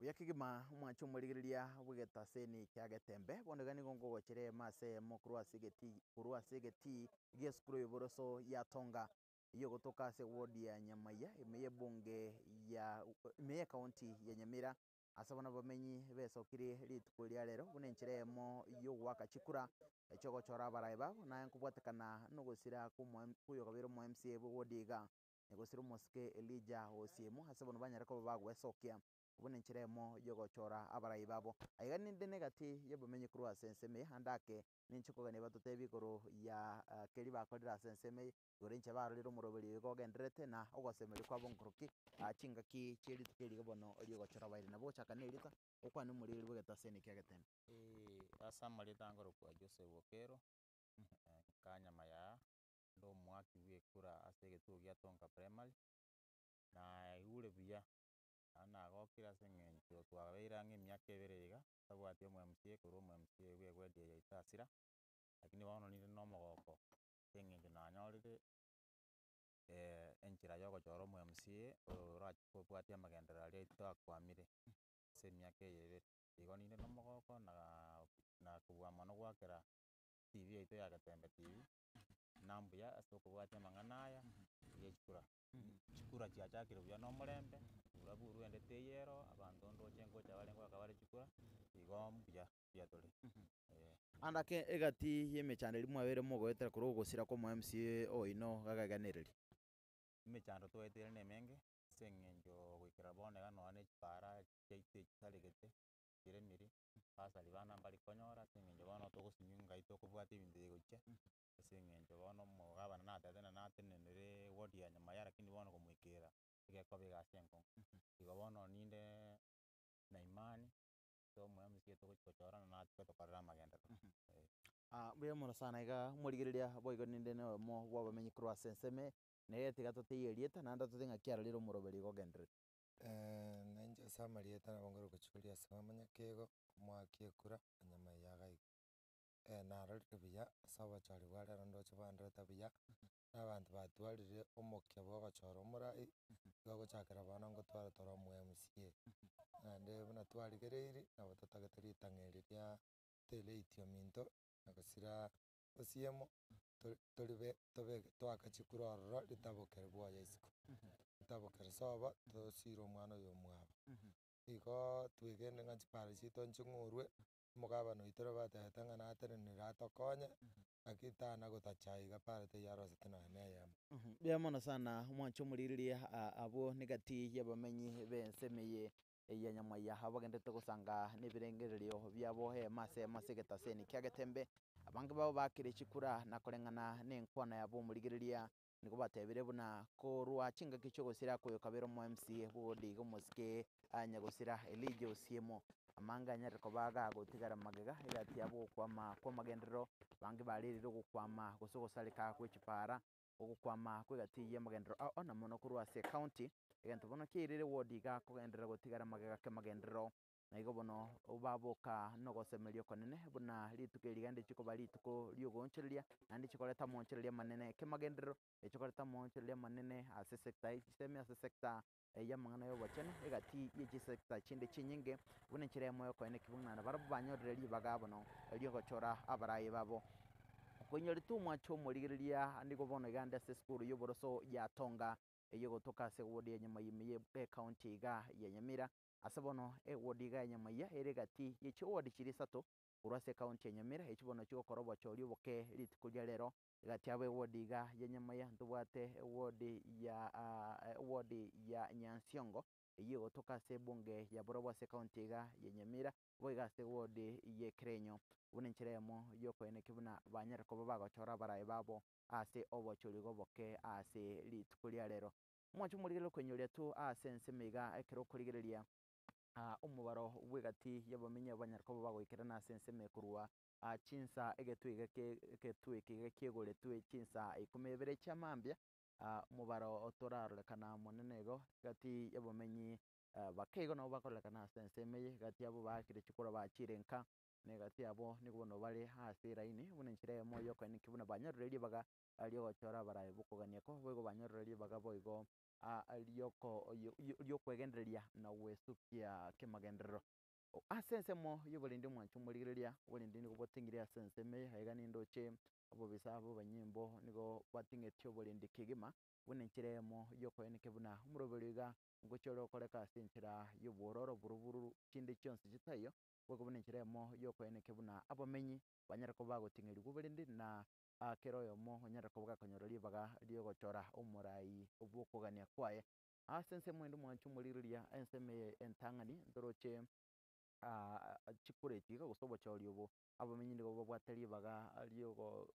Uyakigima umwacho murigiria bugeta seni kya getembe bonegani gongo gochere mase mokuru asegeti geskuru iboroso ya tonga iyo gotoka se wodi ya nyamaya imeye bunge ya imeye county ya nyamira asabona bamenyi besokiri rituko lya rero bunencheremo yo gwaka chikura echo gochora baraiba na nkubwatekana no gosira kuyo kabiro mu MCA wodiga negosira moske Elijah Osiemu asabona banyara ko bagwesokia ubunencheremo yo gochora abarai babo aiga ninde negati yabamenye kuru asenseme handake ninchukogane batotebi koro ya keri bakorera asenseme gorenche barorero muroberi gogenderete na ogosemeri kwa bonkuruki chingaki chiri tukeri bono ori gochora baire nabo chakanelita okwani muri bwegeta seni kyagetembe asa marita ngoro kwa Joseph Okero kanya maya ndo mwaki wekura asegetu gya tonga primary na igure buya ana gokira seng'encho twabeira ng'emyaka ebere iga tabwati omo MCA koro omo MCA bwegwedia yaitasira lakini bono ninde na omogoko eng'encho nanyorire enchera ya ogochora omo MCA orachi kobwatia amagenderero aria takwamire ase emiaka eye ebere igo ninde na omogoko na kobua mono gwakera TV yaito ya Getembe TV na mbuya ase okobwatia amang'ana aya ya echikura chikura chiachakire buya na omorembe buru endete eyero abanto ndoche ngocha bare ngoaka bare chikura igo mbuya tore andake egati yemechanderi mwabere mogoetera kuri ogosira kwa MCA oino gagaganireri emechando twaetere na emenge ase eng'encho goikera bono iga nonye chipara chiaito chisaregete chiremiri basari bana mbari konyora ase eng'encho bono togosinywa ngai tokobwata ebinto egocha ase eng'encho bono omogabana natete natenenere wodi ya nyamaya lakini bono gomoikera egekoba egasi enkong'u igo bono ninde na imani ase omo MCA togochorana natwe tokorera amagenderero buya mono sana iga morigereria boigo ninde na omo bwabamenyi kuru asenseme nere tiga toteierieta naende tote ng'aki rero omoroberi gogenderete nainche ase amarieta nabo nkore gochikoria ase amanyaka igo omwaki ekura enyama yagaiga narorire buya ase obochori bwa rero ndoche banderete buya na abanto batwarire omokia bwa ogochora omorai igo gochakera bono ngotwara toro omo MCA naende buna twarigereiri nabo totagete ritang'e riria toereitio minto na gosira osiemo twaka chikura ororo ritabokere bwoye isiko ritabokere sobo tosira omwana oyo omwabo igo twegende ng'a chipara chiaito nching'urwe omogabana oito nabatebete ng'a natenenere atokonye naki tana gotacha iga para teyarosete nonye na eyemo. Buya mono sana omwancho omorigereria abo negati yabamenyi benseme eye ya nyamaya abagendete gosanga na ebirengererio biabo mase egeta seni kia getembe abange bao bakire chikura na koreng'ana na enkwana yabo omorigereria nigo batebire buna korwa chingaki chiogosira koyo kabera omo MCA bwodiga omosike nyagosira Elijah Osiemo amange anyarire koba gagotigara magega egati yabo ogokwama kwa amagenderero bange barerire ogokwama gose ogosareka gwa echipara ogokwama kwa egati ya amagenderero ona mono korwa ase county egento bono kiairire wodi iga kogenderera gotigara magega kia amagenderero na igo bono baboka na ogosemeria okonene buna rituko eri gende chikoba rituko ria ogonchereria naende chikoreta amonchereria amanene kia amagenderero echikoreta amonchereria amanene ase sector ase sector ya amang'ana ya obochene egati ya chisector chinde chinyinge buna enchera okoeneki buna barabwo banyorire ribaga bono riogochora abarai babo okoinyorete omwacho omorigereria nigo bono iga ande ase esukuru ya oboroso ya tonga eyogotoka ase wodi ya nyamaya county iga ya nyamira ase bono ewodi iga ya nyamaya ere egati ya chiwodi chiri isato korwa ase county ya nyamira echi bono chigokora obochori oboke rituko ria rero egati abo ewodi iga ya nyamaya ntobwate ewodi ya Nyansiongo eywo egotoka ase ebunge ya borobwo ase county iga ya nyamira boiga ase ewodi ya Ekerenyo buna enchera eyemo yokoeneki buna banyara koba bagochora abarai babo ase obochori oboke ase rituko ria rero omwancho omorigereria okoinyoria tu ase ensemo iga ekero okorigereria omobaro bwa egati ya abamenyi banyara koba bagoikerana ase ensemo korwa chinsa egetwe iga kiegoretwe chinsa 12 chia mambia omobaro torarorekana monene igo egati ya abamenyi bake igo nabo bakorekana ase ensemo eye egati abo bakire chikura bachire nka negati abo nigo bono bare ase eraini buna enchera emo yokoeneki buna banyororeri baga riogochora abarai bokogania boigo banyororeri baga boigo riokoegendereria na gwesukia kemagenderero. Ase ensemo ya oborindi mwancho morigereria oborindi nigo boteng'ire ase ensemo iga nindoche obobisa aba abanyimbo nigo bating'etie oborindi kegima buna enchera emo yokoeneka buna omoroberi iga ngochore okoreka ase enchera ya obwororo buruburu chinde chionsi chitaiyo boigo buna enchera emo yokoeneka buna abamenyi banyare koba bagoting'eriwa oborindi na kera oyomo onyare koba gakonyora ribaga riogochora omorai bwokogania kwaye. Ase ensemo ende mwancho morigereria ensemo entang'ani ntoroche chikoro eki iga gose obochori obo abamenyi nigo babwate ribaga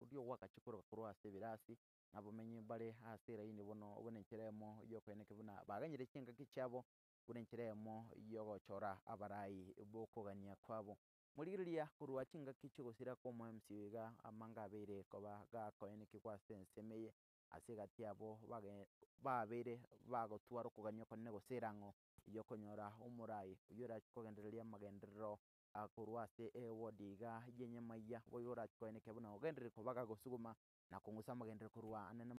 riogoaka chikoro korwa ase ebirasi abamenyi bare ase eraini bono buna enchera emo yokoeneka buna baganyire chingaki chiabo buna enchera emo yogochora abarai bokogania kwabo. Morigereria korwa chingaki chigosira kwa omo-mc iga amanga abeire koba gakoenekiwa ase ensemo eye ase egati abo babeire bagotwara okogania okonene gose erang'o yokonyora omorai oywo orachi kogendereria amagenderero korwa ase eward iga ya enyamaiya boigo orachi koeneka buna ogendereri koba gagosuguma na kong'usa amagenderero korwa anene.